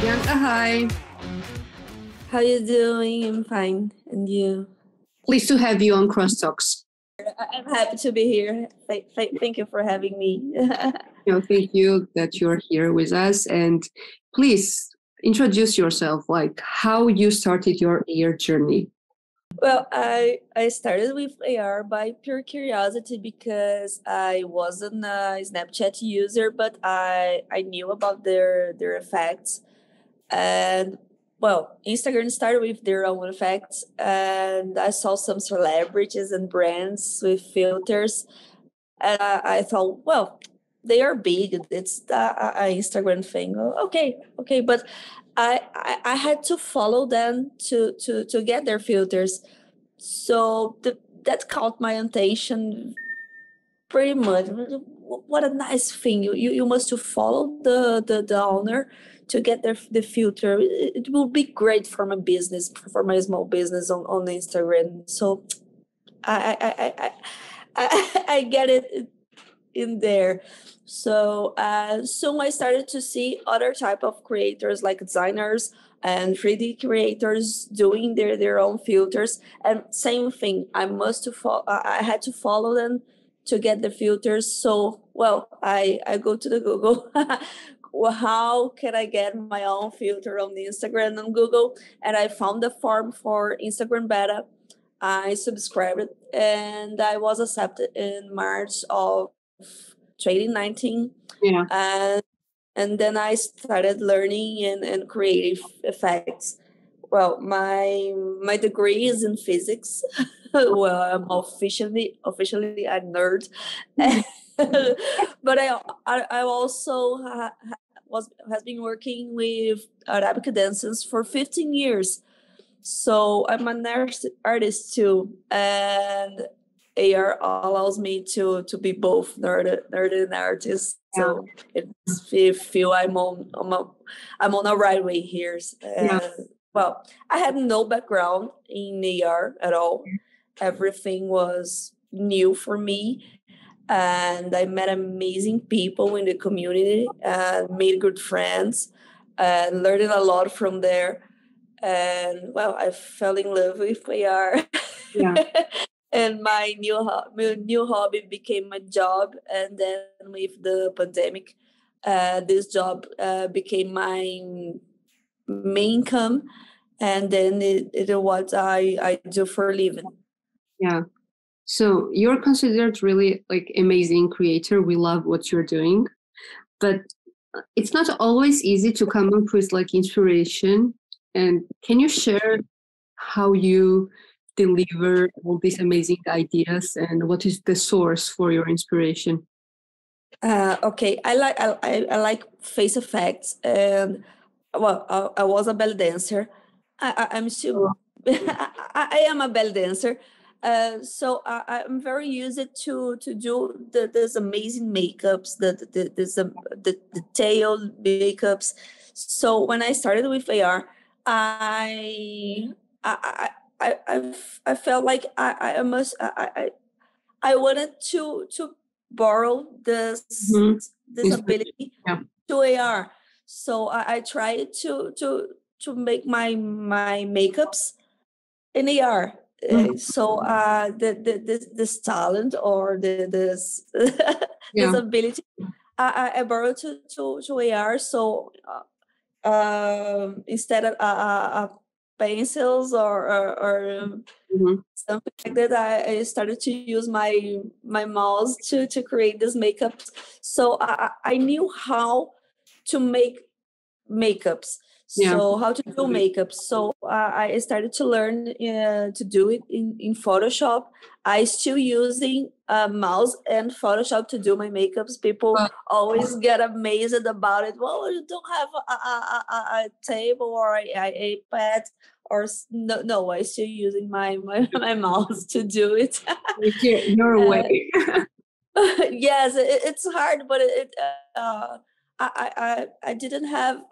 Bianca, hi. How you doing? I'm fine. And you? Pleased to have you on Crosstalks. I'm happy to be here. Thank you for having me. Thank you that you're here with us. And please introduce yourself, like how you started your AR journey. Well, I started with AR by pure curiosity because I wasn't a Snapchat user, but I knew about their effects. And well, Instagram started with their own effects, and I saw some celebrities and brands with filters, and I thought, well, they are big. It's a Instagram thing. Oh, okay, but I had to follow them to get their filters, so that caught my attention pretty much. What a nice thing! You must to follow the owner to get the filter. It will be great for my business, for my small business on Instagram. So I get it in there. So soon I started to see other type of creators like designers and 3D creators doing their own filters. And same thing, I had to follow them to get the filters. So well, I go to the Google. Well, how can I get my own filter on the Instagram on Google? And I found the form for Instagram beta. I subscribed and I was accepted in March of 2019. Yeah. And then I started learning and creative effects. Well, my degree is in physics. Well, I'm officially a nerd. But I also has been working with Arabic dances for 15 years. So I'm an artist too, and AR allows me to be both nerd and artist. So I feel I'm on a right way here. Well, I had no background in AR at all. Everything was new for me, and I met amazing people in the community and made good friends and learned a lot from there. And well, I fell in love with AR. Yeah. And my new hobby became a job. And then with the pandemic, this job became my main income. And then it what I do for a living. Yeah. So you're considered really like amazing creator. We love what you're doing, but it's not always easy to come up with like inspiration. And can you share how you deliver all these amazing ideas and what is the source for your inspiration? Okay, I like face effects, and well, I was a belly dancer. I'm still I am a belly dancer. So I'm very used to do this amazing makeups, the detailed makeups. So when I started with AR, I I felt like I must I wanted to borrow Mhm. this ability Yeah. to AR. So I tried to make my makeups in AR. So this talent or this this Yeah. ability, I borrowed to AR. So instead of pencils or Mhm. something like that, I started to use my mouse to create this makeup. So I knew how to make makeups. Yeah. So how to do makeup. So I started to learn to do it in Photoshop. I still using mouse and Photoshop to do my makeups. People always get amazed about it. Well, you don't have a table or a iPad or no. I still using my mouse to do it. Your way. Yes, it's hard, but I didn't have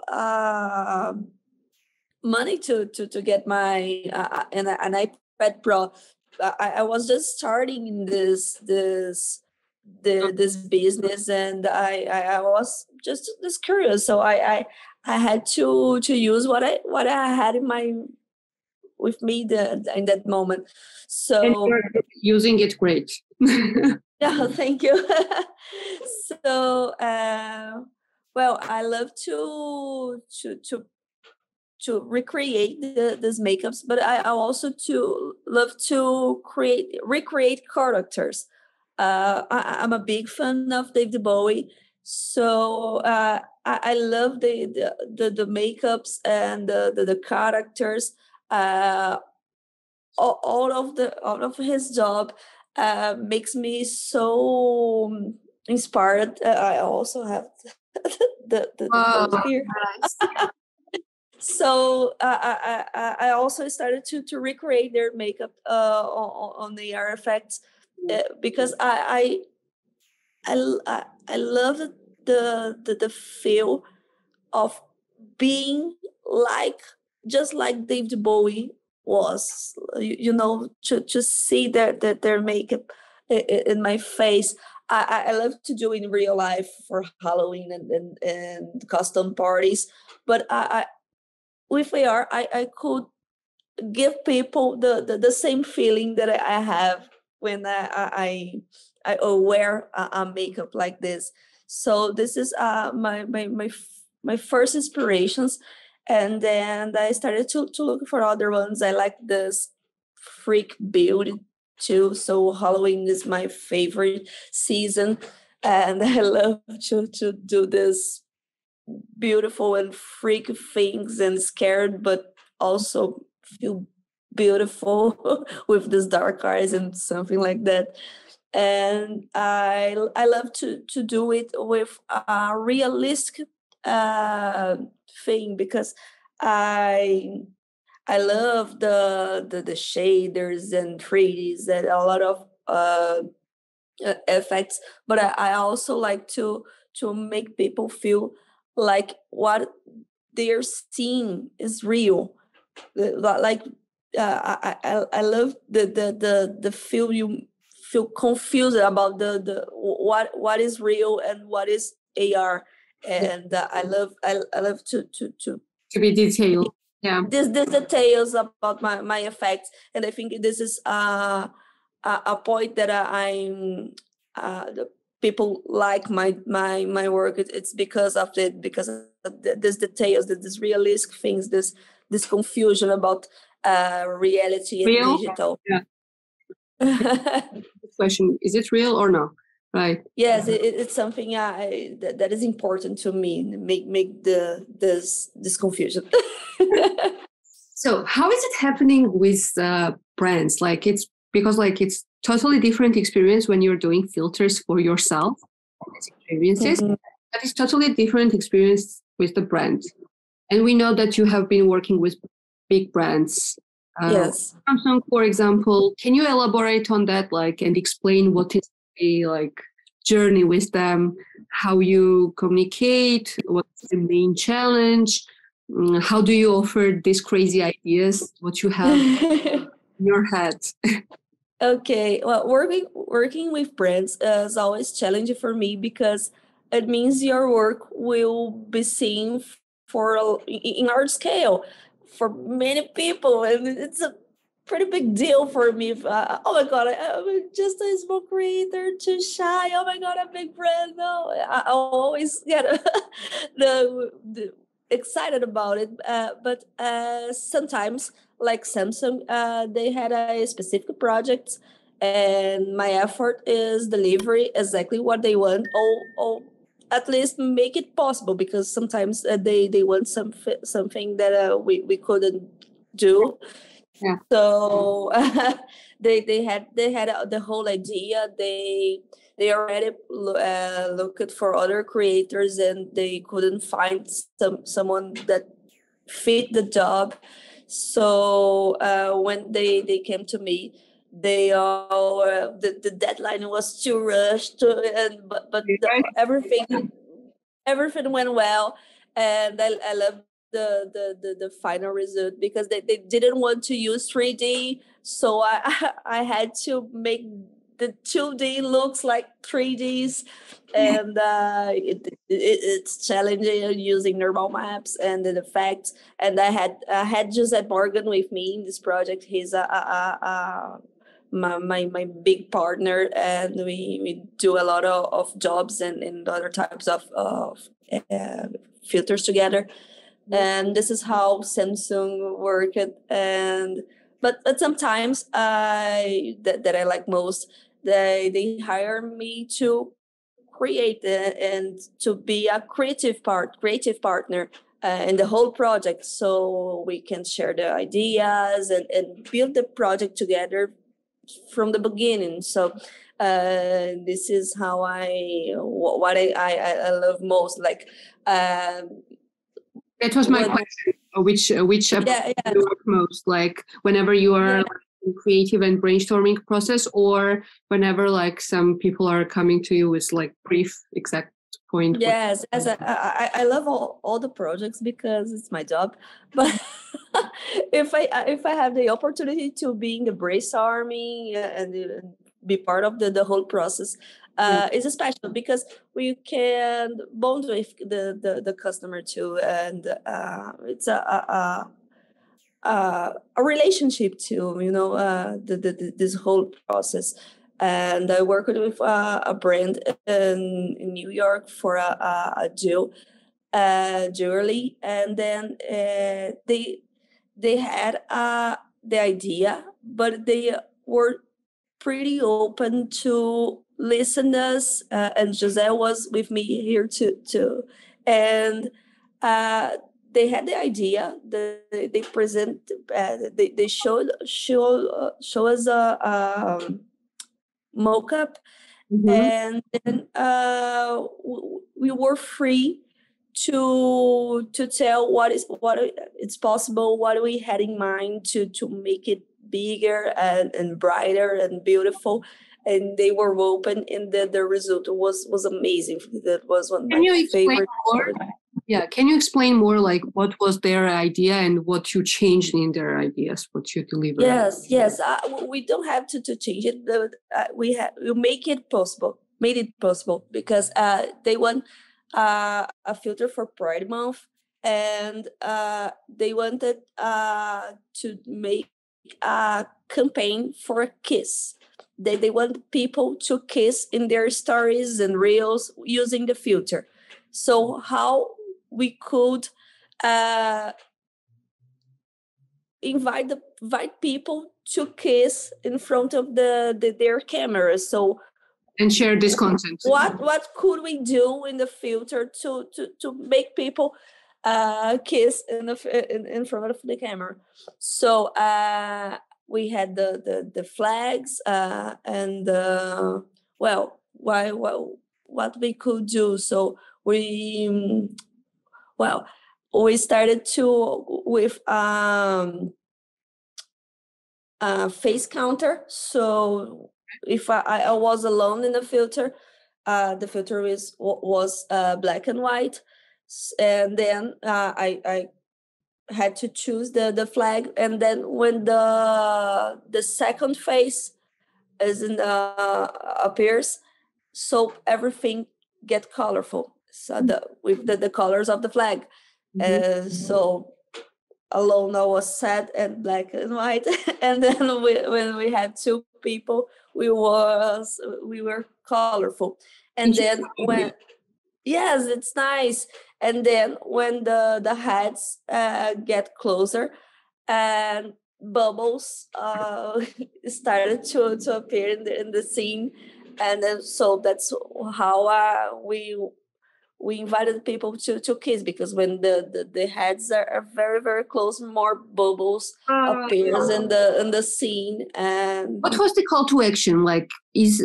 money to get my an iPad Pro. I was just starting in this this business, and I was just curious, so I had to use what I had in my with me in that moment. And So you're using it great. yeah, thank you. So well, I love to recreate these makeups, but I also to love to recreate characters. I'm a big fan of David Bowie, so I love the makeups and the characters. Uh, all of his job makes me so inspired. I also have the Wow, pose here. nice. So I also started to recreate their makeup on the AR effects because I love the feel of being like just like David Bowie was. You know, to see their makeup in my face. I love to do in real life for Halloween and custom parties, but with AR, I could give people the same feeling that I have when I wear a makeup like this. So this is my first inspirations, and then I started to look for other ones. I like this freak build too. So Halloween is my favorite season, and I love to do this beautiful and freak things and scared, but also feel beautiful with these dark eyes and something like that. And I love to do it with a realistic uh, thing because I I love the shaders and 3Ds and a lot of effects, but I also like to make people feel like what they're seeing is real. Like I love the feel you feel confused about the what is real and what is AR, and I love to To be detailed. Yeah. this details about my effects, and I think this is a point that the people like my work. It's because of it, because of these details, this realistic things, this confusion about reality and Real? digital. Yeah. Good question. Is it real or no? Right. Yes, it's something that is important to me. Make this confusion. So how is it happening with brands? Like it's because like it's totally different experience when you're doing filters for yourself as experiences, Mhm. but it's totally different experience with the brand. And we know that you have been working with big brands. Yes. Samsung, for example. Can you elaborate on that, like, and explain what is the like journey with them, how you communicate, what's the main challenge, how do you offer these crazy ideas, what you have in your head? Okay, well, working with brands is always challenging for me because it means your work will be seen in large scale for many people, and it's a pretty big deal for me. Oh my god, I'm just a small creator, too shy. Oh my god, a big brand. No, I always get the excited about it, but sometimes like Samsung, they had a specific project, and my effort is delivery exactly what they want, or at least make it possible, because sometimes they want something that we couldn't do. Yeah. So they had the whole idea. They already looked for other creators, and they couldn't find someone that fit the job. So when they came to me, they all the deadline was too rushed, and but Right. everything went well, and I love the final result, because they didn't want to use 3D, so I I had to make the 2D looks like 3Ds, and it's challenging using normal maps and the effects. And I had José Morgan with me in this project. He's my big partner, and we do a lot of jobs and other types of filters together. And this is how Samsung worked. And but sometimes that I like most, they hire me to create and to be a creative partner in the whole project, so we can share the ideas and build the project together from the beginning. So this is how what I love most. Like that was my question. Which yeah, you work most? Like whenever you are like, in creative and brainstorming process, or whenever like some people are coming to you with like brief exact point. Yes, as I love all the projects because it's my job. But if I have the opportunity to be in the brainstorming and be part of the whole process, it's special because we can bond with the customer too, and it's a relationship too. You know, this whole process. And I worked with a brand in New York for a jewelry, and then they had the idea, but they were pretty open to listen us. And Jose was with me here too, and uh, they had the idea. They present. They show us a mock-up, and then we were free to tell what it's possible, what we had in mind to make it bigger and brighter and beautiful. And they were open, and the result was amazing. That was one of my favorite. Yeah, can you explain more like what was their idea and what you changed in their ideas, what you delivered? Yes. We don't have to change it. We make it possible. Made it possible because they want a filter for Pride Month, and they wanted to make a campaign for a kiss. They want people to kiss in their stories and reels using the filter. So how we could invite people to kiss in front of their cameras. So and share this content. What could we do in the filter to make people kiss in front of the camera? So we had the flags and what we could do. So we started with face counter. So if I was alone in the filter was black and white, and then I had to choose the flag, and then when the second face is in appears, so everything get colorful. So with the colors of the flag. So alone I was sad and black and white, and then when we had two people, we were colorful. And then yes, it's nice. And then when the heads get closer, and bubbles started to appear in the scene. And then so that's how we invited people to kiss, because when the heads are very very close, more bubbles appears in the scene. And what was the call to action? Like,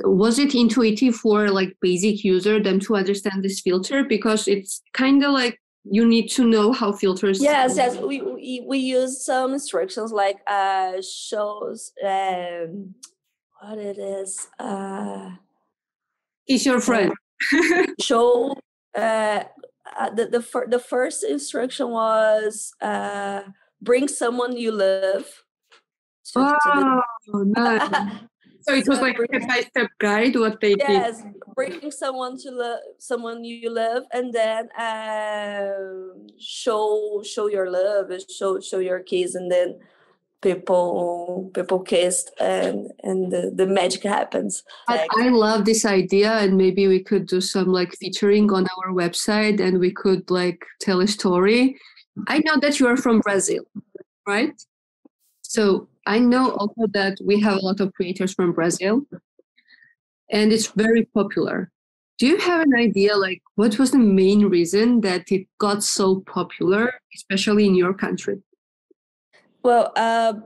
was it intuitive for like basic user them to understand this filter? Because it's kind of like you need to know how filters. Yes, we use some instructions like shows what it is Is your friend show the first instruction was bring someone you love nice. So it was like step-by-step guide what they did. Yes, bring someone to love, someone you love, and then show your love, show your kiss, and then people kissed, and the magic happens. I love this idea, and maybe we could do some like featuring on our website, and we could like tell a story. I know that you are from Brazil, right? So I know also that we have a lot of creators from Brazil, and it's very popular. Do you have an idea like what was the main reason that it got so popular, especially in your country? Well,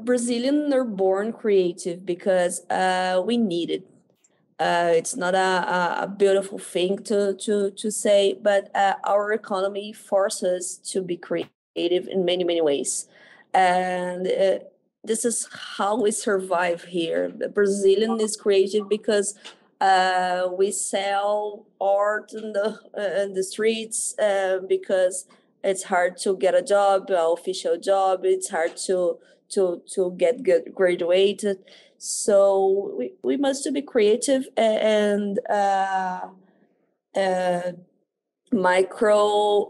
Brazilians are born creative because we need it. It's not a beautiful thing to say, but our economy forces to be creative in many, many ways. And this is how we survive here. The Brazilian is creative because we sell art in the streets, because it's hard to get a job, an official job. It's hard to get graduated. So we must be creative, and micro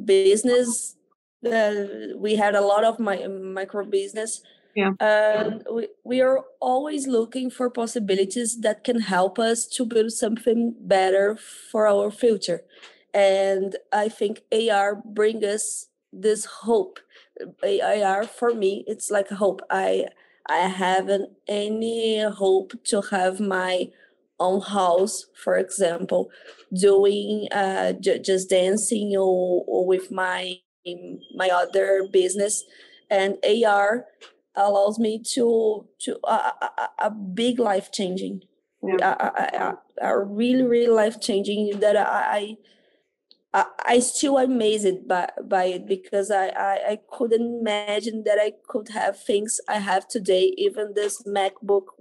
business. We had a lot of micro business. Yeah. And we are always looking for possibilities that can help us to build something better for our future. And I think AR brings us this hope. AR for me, it's like a hope. I haven't any hope to have my own house, for example, doing just dancing, or with my other business, and AR allows me to a big life changing, a really life changing, that I still amazed by it, because I couldn't imagine that I could have things I have today. Even this MacBook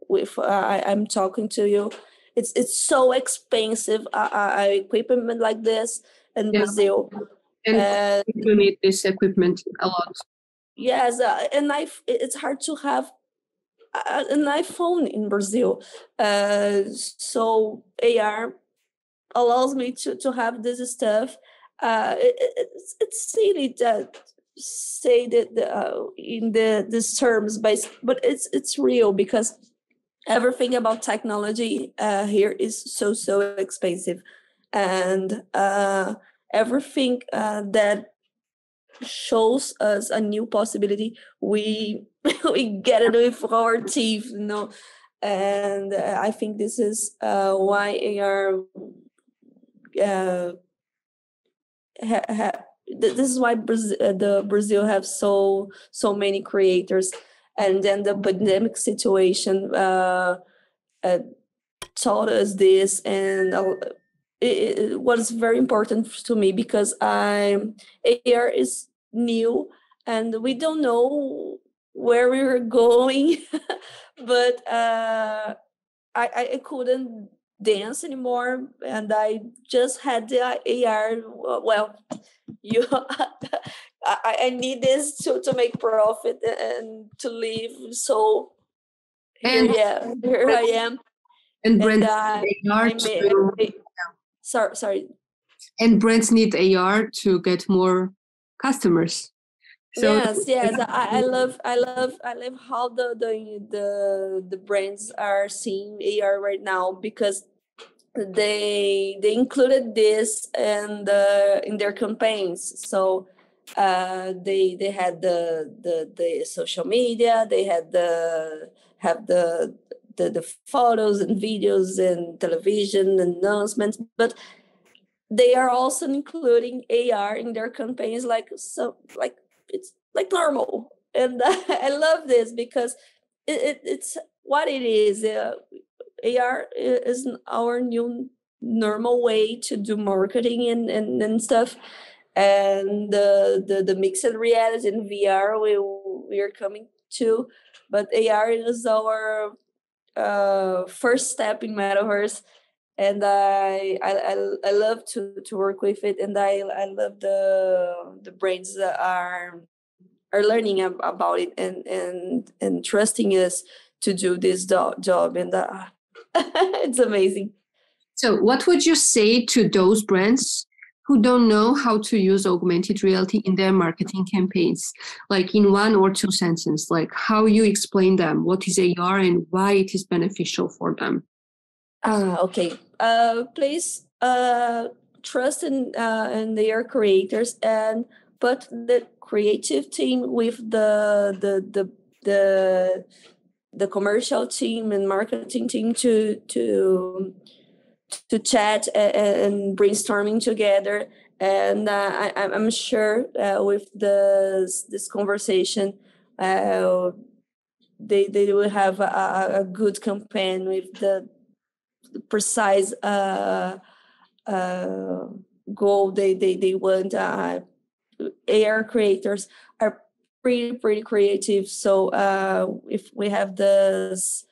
with I'm talking to you, it's so expensive. Equipment like this in Brazil, and you need this equipment a lot. Yes, it's hard to have an iPhone in Brazil. So AR allows me to have this stuff. It's silly that say that in these terms, but it's real, because everything about technology here is so expensive, and everything that shows us a new possibility, we we get it with our teeth, and I think this is why AR this is why Brazil have so many creators. And then the pandemic situation taught us this, and it was very important to me, because AR is new, and we don't know where we were going. But I couldn't dance anymore, and I just had the AR. Well, you I need this to make profit and to live. So here, here I am. And brands need AR sorry. And brands need AR to get more customers. So yes, I love how the brands are seeing AR right now, because they included this in their campaigns. So they had the social media, they had the photos and videos and television announcements, but they are also including AR in their campaigns, like it's like normal. And I love this, because it's what it is. AR is our new normal way to do marketing and stuff. And the mixed reality and VR we are coming to, but AR is our first step in metaverse. And I love to work with it, and I love the brains that are learning about it, and trusting us do this job, and it's amazing. So what would you say to those brands who don't know how to use augmented reality in their marketing campaigns? Like in 1 or 2 sentences, like how you explain them, what is AR and why it is beneficial for them? Okay. Please trust in their creators, and put the creative team with the commercial team and marketing team to chat and brainstorming together. And I'm sure with this conversation, they will have a good campaign with the precise goal they want. AR creators are pretty creative, so if we have this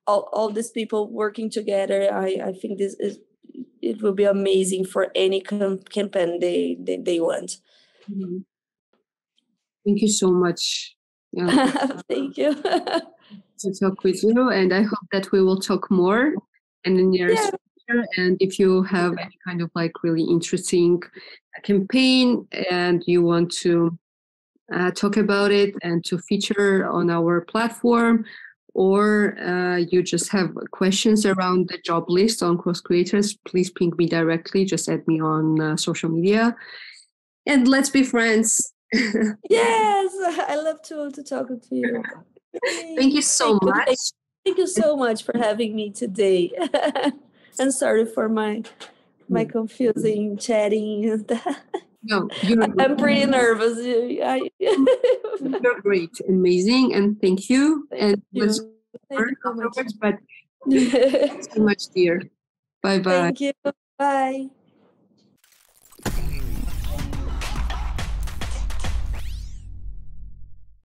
all these people working together, I think it will be amazing for any campaign they want. Mm-hmm. Thank you so much. Thank you. To talk with you, and I hope that we will talk more in the nearest future. And if you have any kind of like really interesting campaign and you want to talk about it and to feature on our platform, or you just have questions around the job list on Cross Creators, please ping me directly. Just add me on social media, and let's be friends. Yes, I love to talk to you. Thank you so much. Thank you so much for having me today. And sorry for my confusing chatting. No, I'm pretty nervous. You're great, amazing, and thank you. And let's Thank you so much. But thank you so much, dear. Bye bye. Thank you. Bye.